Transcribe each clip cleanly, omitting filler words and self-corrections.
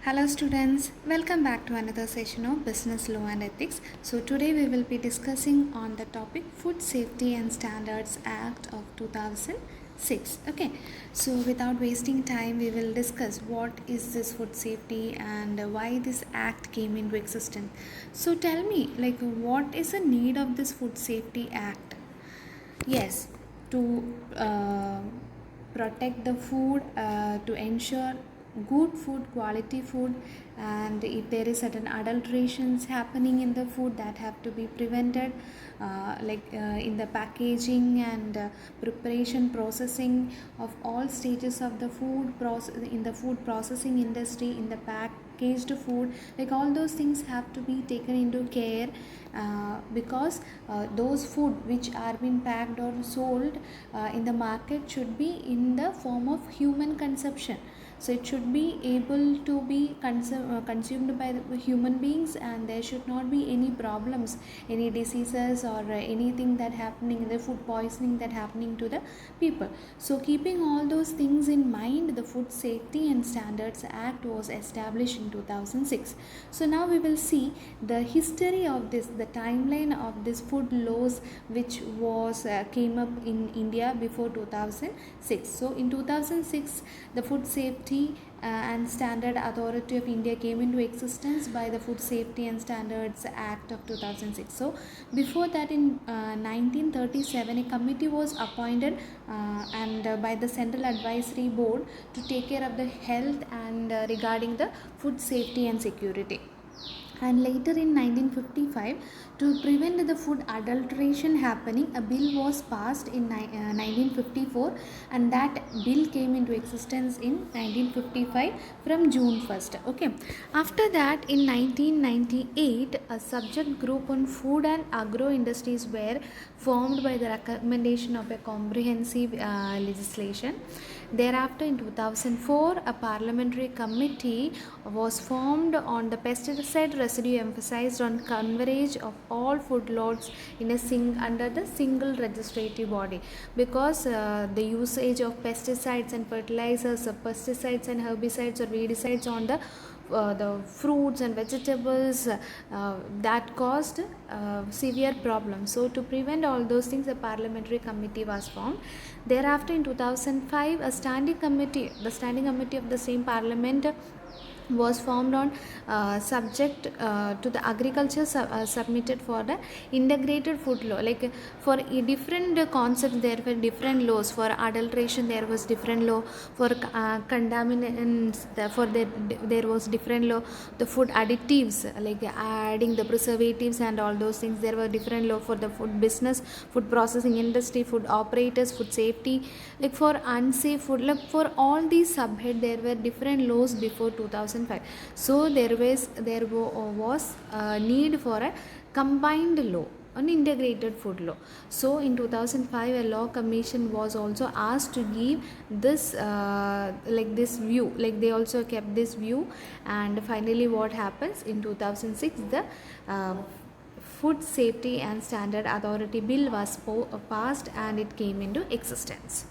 Hello students, welcome back to another session of Business Law and Ethics. So today we will be discussing on the topic Food Safety and Standards Act of 2006. Okay, so without wasting time we will discuss what is this food safety and why this act came into existence. So tell me, what is the need of this Food Safety Act? Yes, to protect the food, to ensure good food, quality food, and if there is certain adulterations happening in the food that have to be prevented, in the packaging and preparation processing of all stages of the food process in the food processing industry, in the packaged food, like all those things have to be taken into care, because those food which are being packed or sold in the market should be in the form of human consumption. So it should be able to be consumed by the human beings, and there should not be any problems, any diseases or anything that happening, the food poisoning that happening to the people. So keeping all those things in mind, the Food Safety and Standards Act was established in 2006. So now we will see the history of this, the timeline of this food laws which was came up in India before 2006. So in 2006, the Food Safety and Standard Authority of India came into existence by the Food Safety and Standards Act of 2006. So before that, in 1937, a committee was appointed and by the Central Advisory Board to take care of the health and regarding the food safety and security. And later in 1955, to prevent the food adulteration happening, a bill was passed in 1954, and that bill came into existence in 1955 from June 1st. Okay, after that in 1998, a subject group on food and agro industries were formed by the recommendation of a comprehensive legislation. Thereafter, in 2004, a parliamentary committee was formed on the pesticide residue, emphasized on coverage of all food lots in under the single legislative body, because the usage of pesticides and fertilizers, pesticides and herbicides or weedicides on the fruits and vegetables, that caused severe problems. So to prevent all those things, a parliamentary committee was formed. Thereafter in 2005, the standing committee of the same parliament was formed on subject to the agriculture submitted for the integrated food law. Like for a different concepts, there were different laws. For adulteration there was different law, for contaminants there was different law, the food additives like adding the preservatives and all those things, there were different law. For the food business, food processing industry, food operators, food safety, like for unsafe food, like for all these subhead there were different laws before 2005. So there was a need for a combined law, an integrated food law. So in 2005, a law commission was also asked to give this this view, like they also kept this view. And finally what happens, in 2006, the Food Safety and Standard Authority Bill was passed and it came into existence.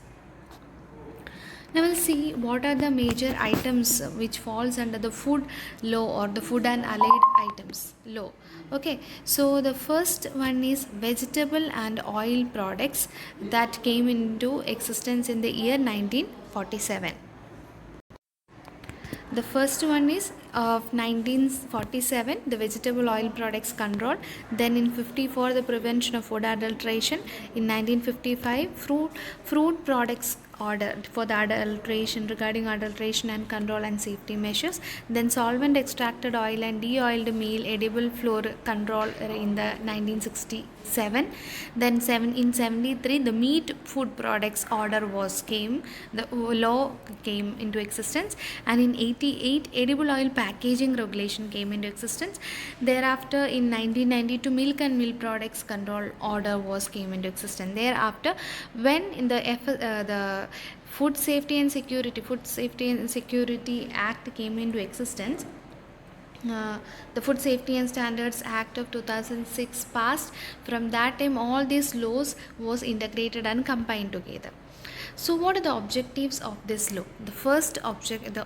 Now we'll see what are the major items which falls under the food law or the food and allied items law. Okay, so the first one is vegetable and oil products that came into existence in the year 1947. The first one is of 1947, the vegetable oil products control. Then in 54, the prevention of food adulteration. In 1955, fruit products order for the adulteration, regarding adulteration and control and safety measures. Then solvent extracted oil and de-oiled meal edible flour control in the 1967. Then in 73, the meat food products order the law came into existence. And in 88, edible oil packaging regulation came into existence. Thereafter in 1992, milk and milk products control order came into existence. Thereafter, when in the Food Safety and Security Act came into existence, the Food Safety and Standards Act of 2006 passed. From that time, all these laws was integrated and combined together. So what are the objectives of this law? The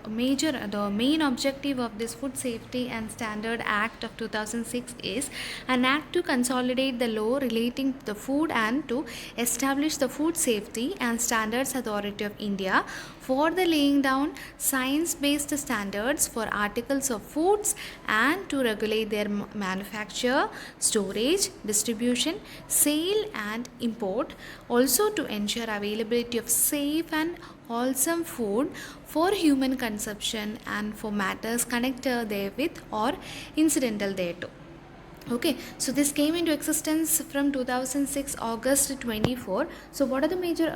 main objective of this Food Safety and Standard Act of 2006 is an act to consolidate the law relating to the food and to establish the Food Safety and Standards Authority of India for the laying down science-based standards for articles of foods and to regulate their manufacture, storage, distribution, sale and import, also to ensure availability of safe and wholesome food for human consumption and for matters connected therewith or incidental thereto. Okay, so this came into existence from 2006 August 24. So what are the major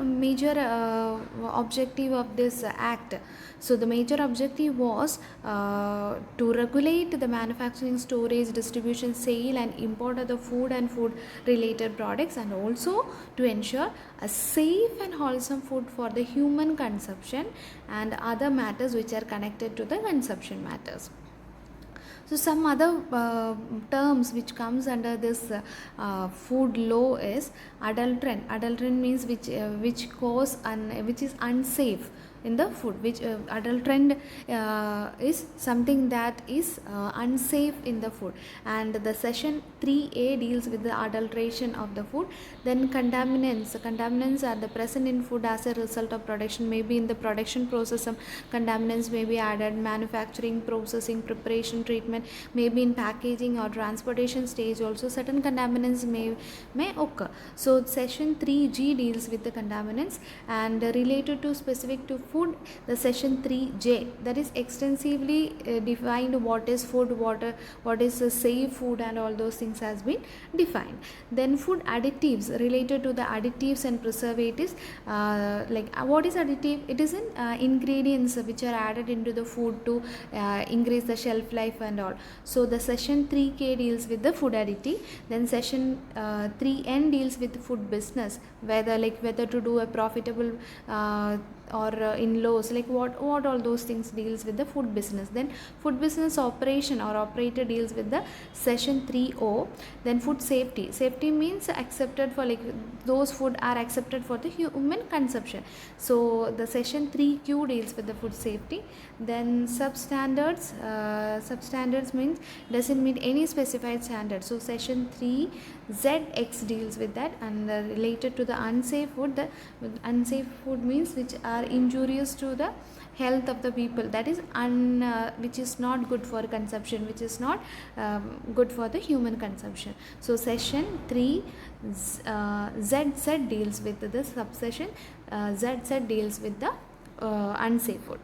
objective of this act? So the major objective was to regulate the manufacturing, storage, distribution, sale and import of the food and food related products, and also to ensure a safe and wholesome food for the human consumption and other matters which are connected to the consumption matters. So some other terms which comes under this food law is adulterant. Adulterant means which cause which is unsafe in the food, which adulterant is something that is unsafe in the food, and the section 3A deals with the adulteration of the food. Then contaminants are the present in food as a result of production. Maybe in the production process some contaminants may be added, manufacturing, processing, preparation, treatment, maybe in packaging or transportation stage also certain contaminants may occur. So section 3G deals with the contaminants, and related to specific to food, the section 3J, that is extensively defined what is food, what is safe food, and all those things has been defined. Then food additives, related to the additives and preservatives, what is additive? It is in ingredients which are added into the food to increase the shelf life and all. So the section 3K deals with the food additive. Then section 3N deals with food business, whether to do a profitable or in laws, like what all those things deals with the food business. Then food business operation or operator deals with the section 3O. Then food safety means accepted for, those food are accepted for the human consumption. So the section 3Q deals with the food safety. Then substandards means doesn't meet any specified standard. So section 3ZX deals with that, and related to the unsafe food, the unsafe food means which are injurious to the health of the people, that is which is not good for consumption, which is not good for the human consumption. So section 3 ZZ deals with the subsection ZZ deals with the unsafe food.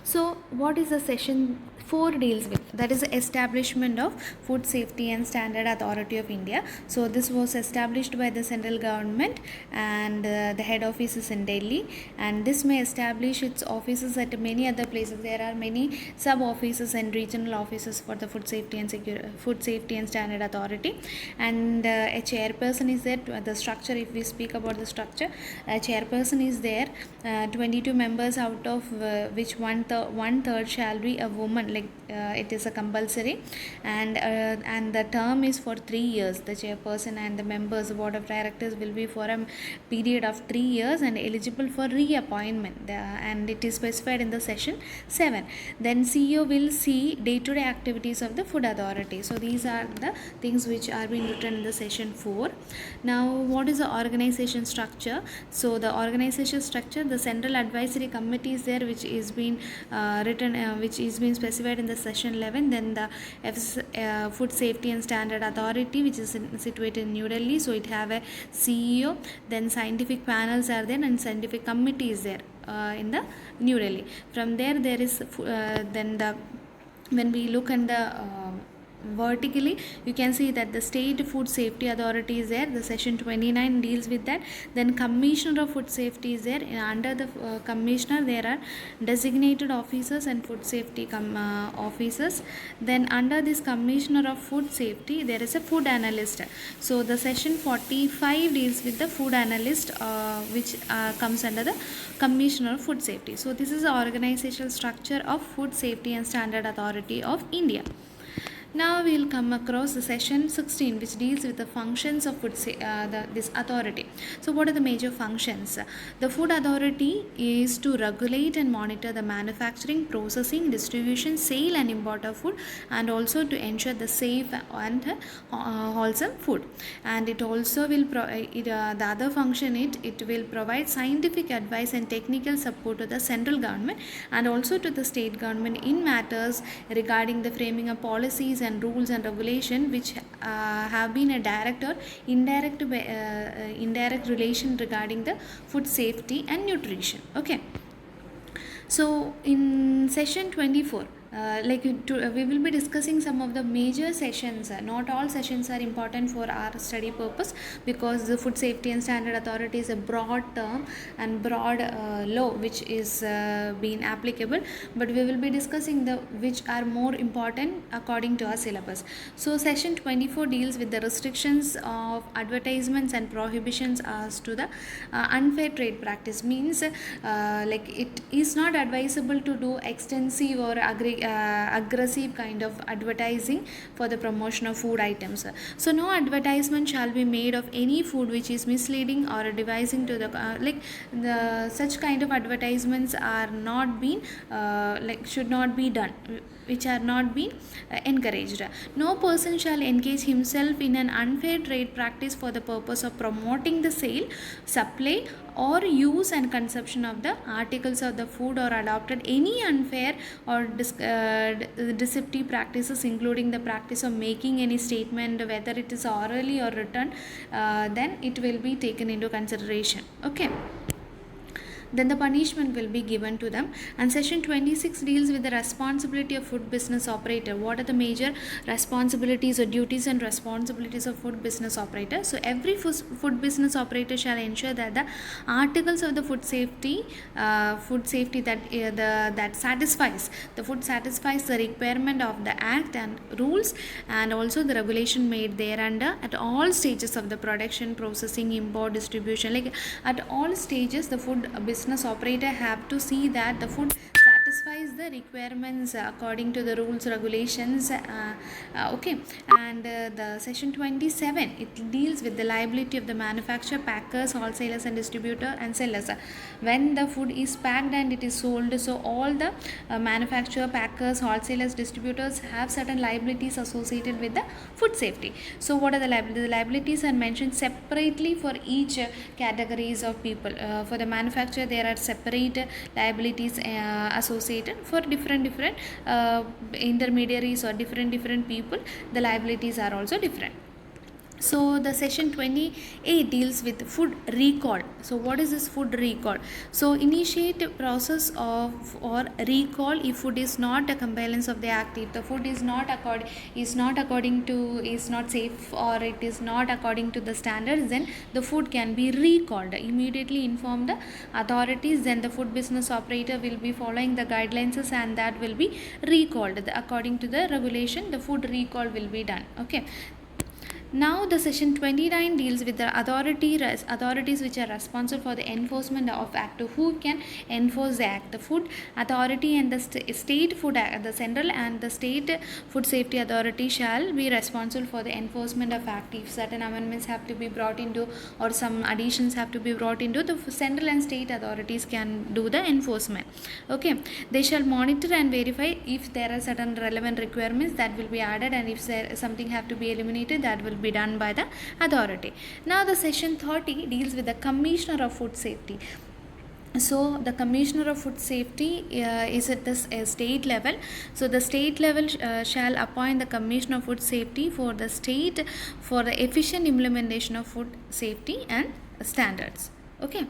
So what is the section 4 deals with? That is the establishment of Food Safety and Standard Authority of India. So this was established by the central government, and the head office is in Delhi, and this may establish its offices at many other places. There are many sub offices and regional offices for the Food Safety and Standard Authority, and a chairperson is there. The structure, if we speak about the structure, a chairperson is there, 22 members, out of which one third shall be a woman, it is a compulsory, and the term is for 3 years. The chairperson and the members, the board of directors, will be for a period of 3 years and eligible for reappointment, and it is specified in the section 7. Then CEO will see day-to-day activities of the food authority. So these are the things which are being written in the section 4. Now what is the organization structure? So the organization structure, the central advisory committee is there, which is being which is being specified in the section 11. Then the Food Safety and Standard Authority, which is situated in New Delhi, so it have a CEO. Then scientific panels are there, and scientific committee is there in the New Delhi. From there is when we look at the vertically, you can see that the State Food Safety Authority is there. The section 29 deals with that. Then Commissioner of Food Safety is there. Under the Commissioner, there are designated officers and food safety officers. Then under this Commissioner of Food Safety, there is a food analyst. So the section 45 deals with the food analyst, which comes under the Commissioner of Food Safety. So this is the organizational structure of Food Safety and Standard Authority of India. Now we will come across the session 16, which deals with the functions of this authority. So what are the major functions? The food authority is to regulate and monitor the manufacturing, processing, distribution, sale and import of food, and also to ensure the safe and wholesome food. And it also will the other function, it will provide scientific advice and technical support to the central government and also to the state government in matters regarding the framing of policies and rules and regulation which have been a direct or indirect relation regarding the food safety and nutrition. Okay, so in session 24, we will be discussing some of the major sessions. Not all sessions are important for our study purpose, because the Food Safety and Standard Authority is a broad term and broad law which is being applicable, but we will be discussing the which are more important according to our syllabus. So session 24 deals with the restrictions of advertisements and prohibitions as to the unfair trade practice. Means it is not advisable to do extensive or aggressive kind of advertising for the promotion of food items. So no advertisement shall be made of any food which is misleading or devising to the such kind of advertisements are not being should not be done, which are not being encouraged. No person shall engage himself in an unfair trade practice for the purpose of promoting the sale, supply or use and consumption of the articles of the food, or adopted any unfair or deceptive practices, including the practice of making any statement, whether it is orally or written, then it will be taken into consideration. Okay, then the punishment will be given to them. And session 26 deals with the responsibility of food business operator. What are the major responsibilities or duties and responsibilities of food business operator? So every food business operator shall ensure that the articles of the food safety that satisfies the requirement of the act and rules, and also the regulation made thereunder at all stages of the production, processing, import, distribution. Like at all stages, the food business operator have to see that the food satisfies the requirements according to the rules, regulations. Okay, and the session 27, it deals with the liability of the manufacturer, packers, wholesalers and distributor and sellers. When the food is packed and it is sold, so all the manufacturer, packers, wholesalers, distributors have certain liabilities associated with the food safety. So what are the liabilities? The liabilities are mentioned separately for each categories of people. For the manufacturer, there are separate liabilities associated. For different intermediaries or different people, the liabilities are also different. So the session 28 deals with food recall. So what is this food recall? So initiate process of or recall if food is not a compliance of the act. If the food is not safe, or it is not according to the standards, then the food can be recalled. Immediately inform the authorities, then the food business operator will be following the guidelines and that will be recalled. According to the regulation, the food recall will be done. Okay. Now the session 29 deals with the authorities which are responsible for the enforcement of act. Who can enforce the act? The food authority and the state food act, the central and the state food safety authority shall be responsible for the enforcement of act. If certain amendments have to be brought into, or some additions have to be brought into, the central and state authorities can do the enforcement. Okay, they shall monitor and verify if there are certain relevant requirements that will be added, and if something have to be eliminated, that will be done by the authority. Now the session 30 deals with the Commissioner of Food Safety. So the Commissioner of Food Safety is at the state level. So the state level shall appoint the Commissioner of Food Safety for the state for the efficient implementation of food safety and standards. Okay,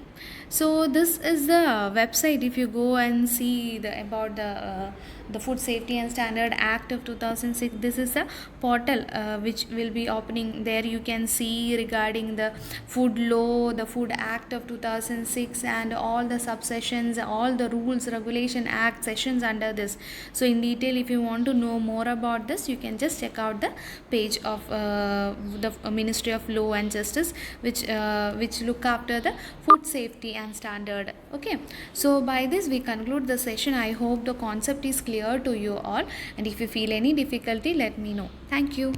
so this is the website. If you go and see about the Food Safety and Standard Act of 2006, this is the portal which will be opening. There you can see regarding the food law, the Food Act of 2006, and all the subsessions, all the rules, regulation, act sessions under this. So in detail, if you want to know more about this, you can just check out the page of the Ministry of Law and Justice, which look after the food safety and standard. Okay, so by this we conclude the session. I hope the concept is clear to you all, and if you feel any difficulty, let me know. Thank you.